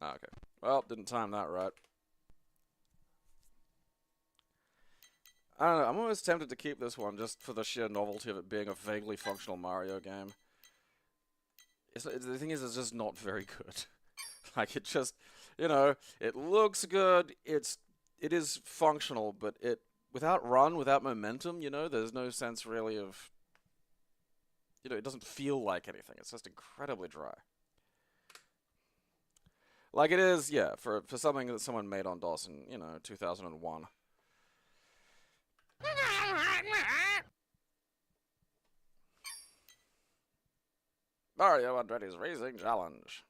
Oh, okay. Well, didn't time that right. I don't know, I'm always tempted to keep this one just for the sheer novelty of it being a vaguely functional Mario game. The thing is, it's just not very good. Like, it just, you know, it looks good, it is functional, but without run, without momentum, you know, there's no sense really of, you know, it doesn't feel like anything. It's just incredibly dry. Like it is, yeah, for something that someone made on DOS in, you know, 2001. Mario and Reddy's Racing Challenge.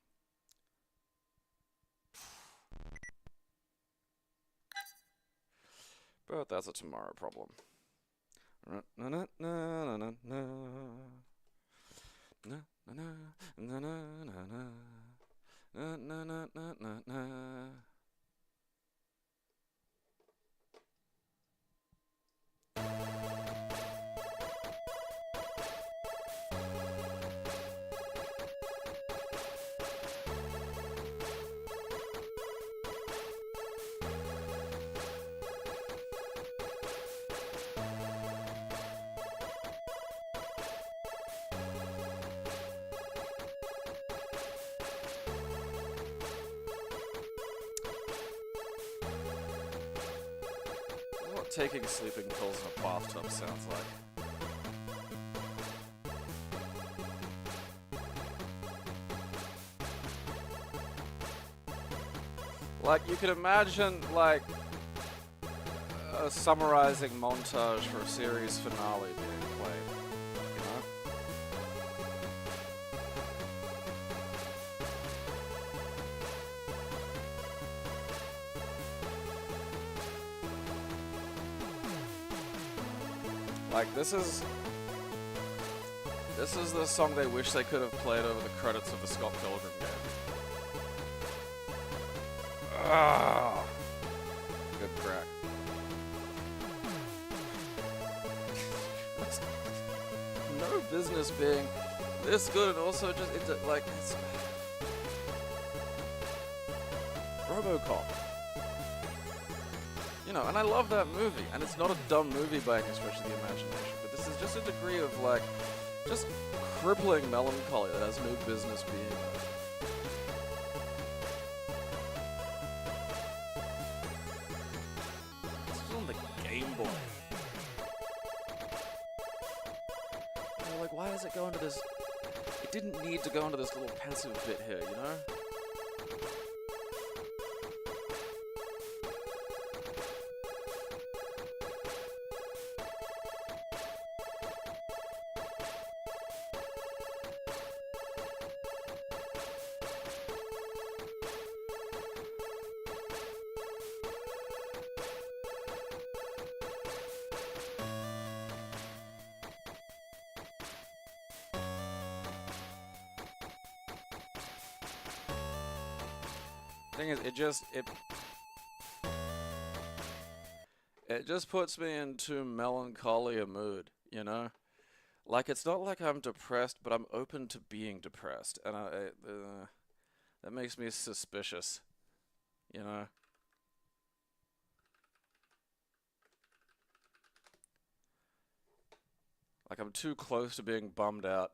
But that's a tomorrow problem. Na na na na na na na na na na na na na na na. What taking sleeping pills in a bathtub sounds like. Like, you can imagine, like, a summarizing montage for a series finale being played, you know? Like, this is the song they wish they could have played over the credits of the Scott Pilgrim game. Ah, good crack. No business being this good, and also just it's RoboCop. You know, and I love that movie, and it's not a dumb movie by any stretch of the imagination, but this is just a degree of, like, just crippling melancholy that has no business being there. This was on the Game Boy. And like, why does it go into this? It didn't need to go into this little pensive bit here, you know? Thing is, it just puts me into melancholy a mood, you know? Like, it's not like I'm depressed, but I'm open to being depressed, and that makes me suspicious, you know? Like, I'm too close to being bummed out.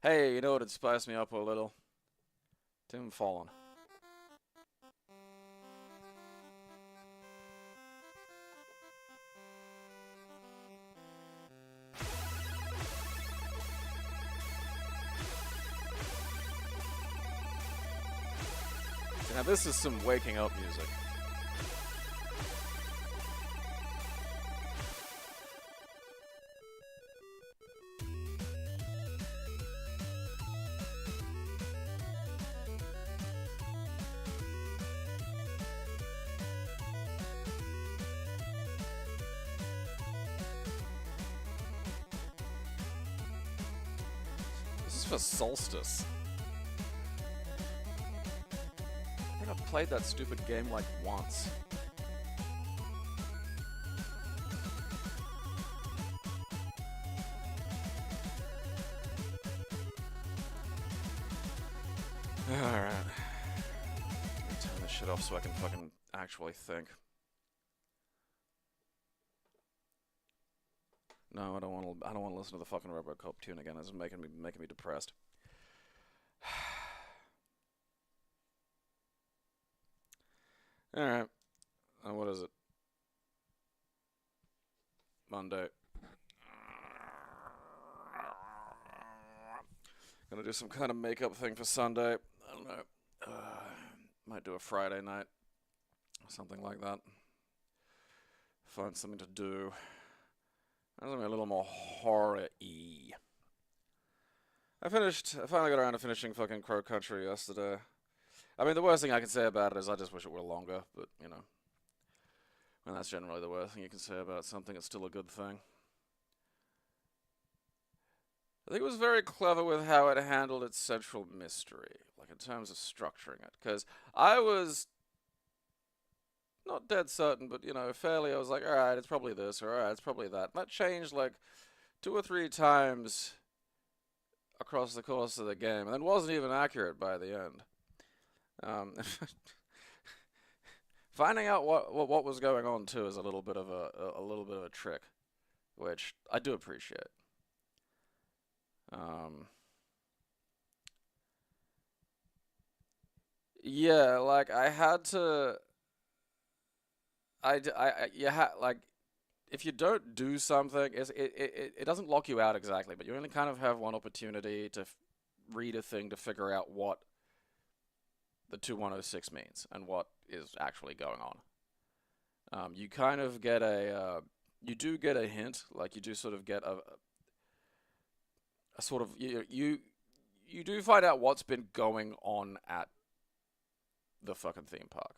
Hey, you know what would spice me up a little? Tim Fallon. Now this is some waking up music. This is for Solstice. I think I've played that stupid game like once. Alright. Turn this shit off so I can fucking actually think. No, I don't want to listen to the fucking RoboCop tune again. It's making me depressed. Alright. What is it? Monday. Gonna do some kind of makeup thing for Sunday. I don't know. Might do a Friday night. Something like that. Find something to do. That's gonna be a little more horror-y. I finally got around to finishing fucking Crow Country yesterday. I mean, the worst thing I can say about it is I just wish it were longer, but, you know. And that's generally the worst thing you can say about something that's still a good thing. I think it was very clever with how it handled its central mystery, like in terms of structuring it. Because I was not dead certain, but, you know, fairly, I was like, alright, it's probably this, or alright, it's probably that. And that changed like 2 or 3 times across the course of the game, and then wasn't even accurate by the end. Finding out what was going on too is a little bit of a trick, which I do appreciate. Yeah, like I had to. Like if you don't do something, it doesn't lock you out exactly, but you only kind of have one opportunity to read a thing to figure out what the 2106 means and what is actually going on. You kind of get you do get a hint, like you do sort of get a sort of, you do find out what's been going on at the fucking theme park.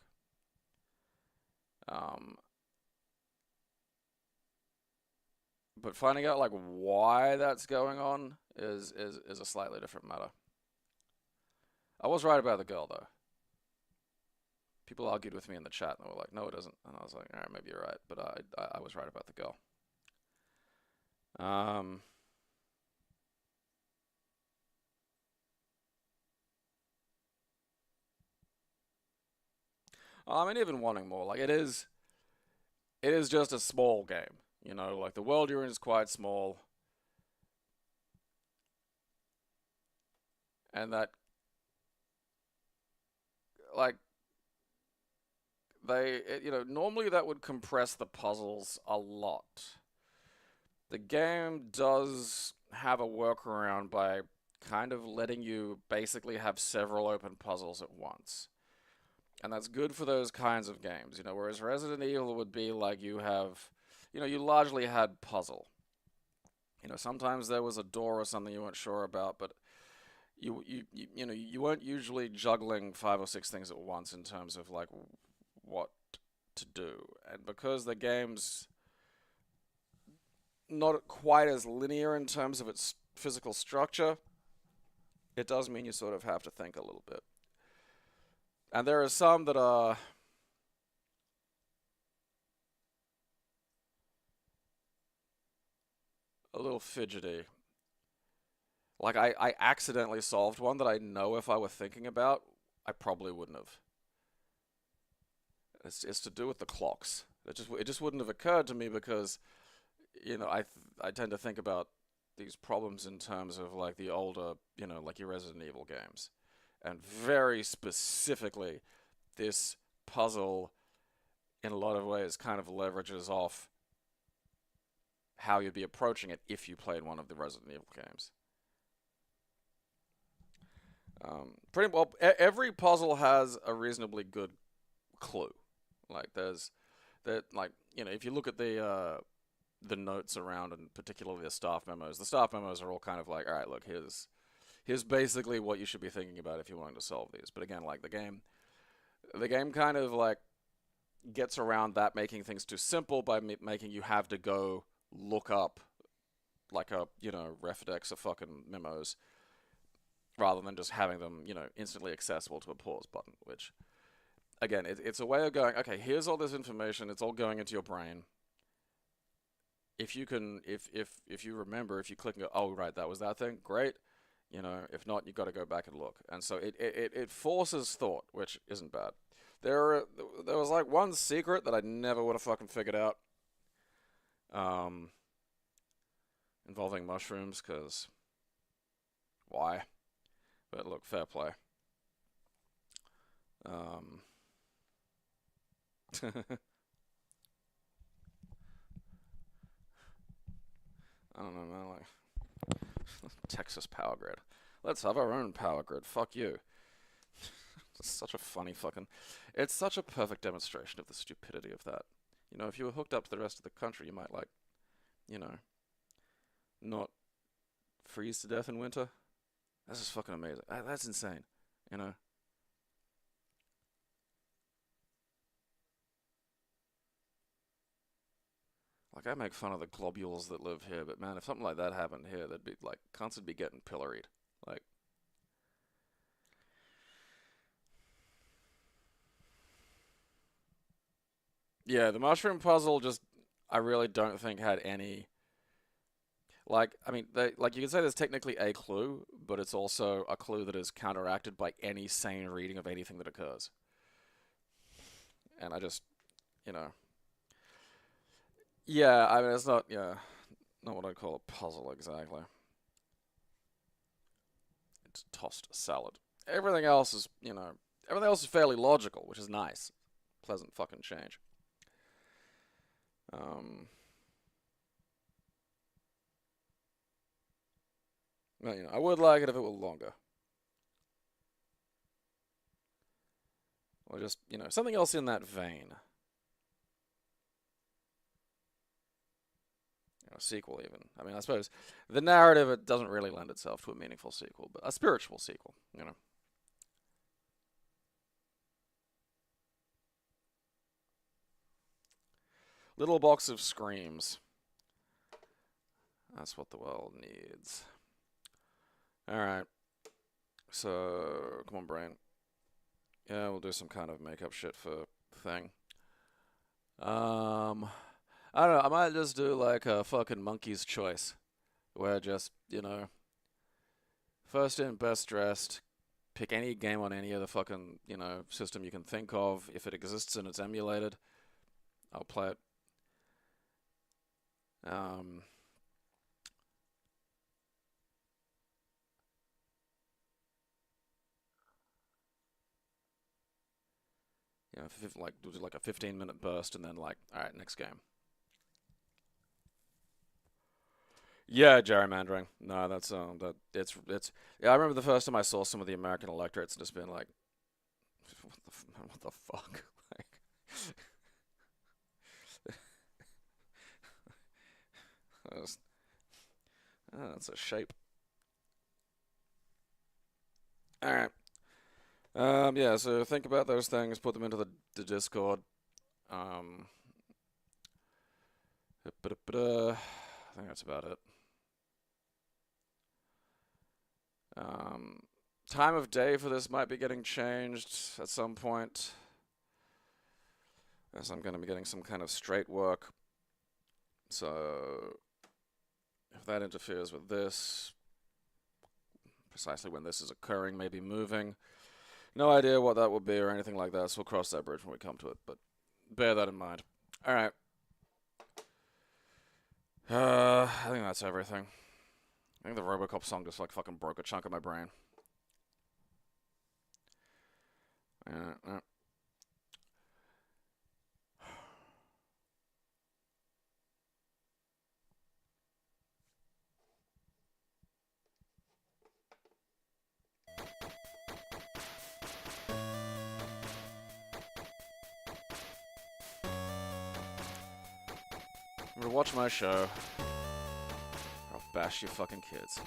But finding out like why that's going on is a slightly different matter. I was right about the girl though. People argued with me in the chat and they were like, no, it isn't. And I was like, alright, maybe you're right. But I was right about the girl. I mean, even wanting more, like it is just a small game, you know, like the world you're in is quite small. And that, like, normally that would compress the puzzles a lot. The game does have a workaround by kind of letting you basically have several open puzzles at once. And that's good for those kinds of games, you know, whereas Resident Evil would be like you largely had puzzle. You know, sometimes there was a door or something you weren't sure about, but you weren't usually juggling 5 or 6 things at once in terms of like what to do. And because the game's not quite as linear in terms of its physical structure, it does mean you sort of have to think a little bit. And there are some that are a little fidgety. Like, I accidentally solved one that I know if I were thinking about, I probably wouldn't have. It's to do with the clocks. It just wouldn't have occurred to me because, you know, I tend to think about these problems in terms of, like, the older, you know, like your Resident Evil games. And very specifically, this puzzle, in a lot of ways, kind of leverages off how you'd be approaching it if you played one of the Resident Evil games. Pretty well, every puzzle has a reasonably good clue. Like if you look at the notes around, and particularly the staff memos are all kind of like, all right, look, here's basically what you should be thinking about if you're wanting to solve these. But again, like the game kind of like gets around that, making things too simple by making you have to go look up like a, you know, Refdex of fucking memos rather than just having them, you know, instantly accessible to a pause button, which again, it's a way of going, okay, here's all this information, it's all going into your brain. If you can, if you remember, if you click and go, oh, right, that was that thing, great. You know, if not, you've got to go back and look. And so it forces thought, which isn't bad. There was like one secret that I never would have fucking figured out. Involving mushrooms, because why? But look, fair play. I don't know, man, like Texas power grid. Let's have our own power grid. Fuck you. It's such a funny fucking... It's such a perfect demonstration of the stupidity of that. You know, if you were hooked up to the rest of the country, you might, like, you know, not freeze to death in winter. That's just fucking amazing. That's insane, you know? Like, I make fun of the globules that live here, but man, if something like that happened here, they'd be, like, cunts would be getting pilloried. Like... Yeah, the mushroom puzzle just, I really don't think had any... Like, I mean, like you could say there's technically a clue, but it's also a clue that is counteracted by any sane reading of anything that occurs. And I just, you know... Yeah, I mean, it's not, yeah, not what I'd call a puzzle exactly. It's tossed salad. Everything else is, you know, everything else is fairly logical, which is nice. Pleasant fucking change. Well, you know, I would like it if it were longer. Or just, you know, something else in that vein. You know, a sequel even. I mean, I suppose the narrative, it doesn't really lend itself to a meaningful sequel, but a spiritual sequel, you know. Little box of screams. That's what the world needs. Alright. So, come on, brain. Yeah, we'll do some kind of makeup shit for thing. I don't know, I might just do like a fucking monkey's choice. Where just, you know, first in, best dressed. Pick any game on any of the fucking, you know, system you can think of. If it exists and it's emulated, I'll play it. You know, like do like a 15-minute burst and then like, all right, next game. Yeah, gerrymandering. No, that's it's. Yeah, I remember the first time I saw some of the American electorates and just being like, what the fuck? Like, that's a shape. All right. Yeah, so think about those things, put them into the Discord. I think that's about it. Time of day for this might be getting changed at some point, as I'm going to be getting some kind of straight work. So, if that interferes with this, precisely when this is occurring, maybe moving. No idea what that would be or anything like that, so we'll cross that bridge when we come to it, but bear that in mind. Alright. I think that's everything. I think the RoboCop song just like fucking broke a chunk of my brain. I'm gonna watch my show. I'll bash your fucking kids.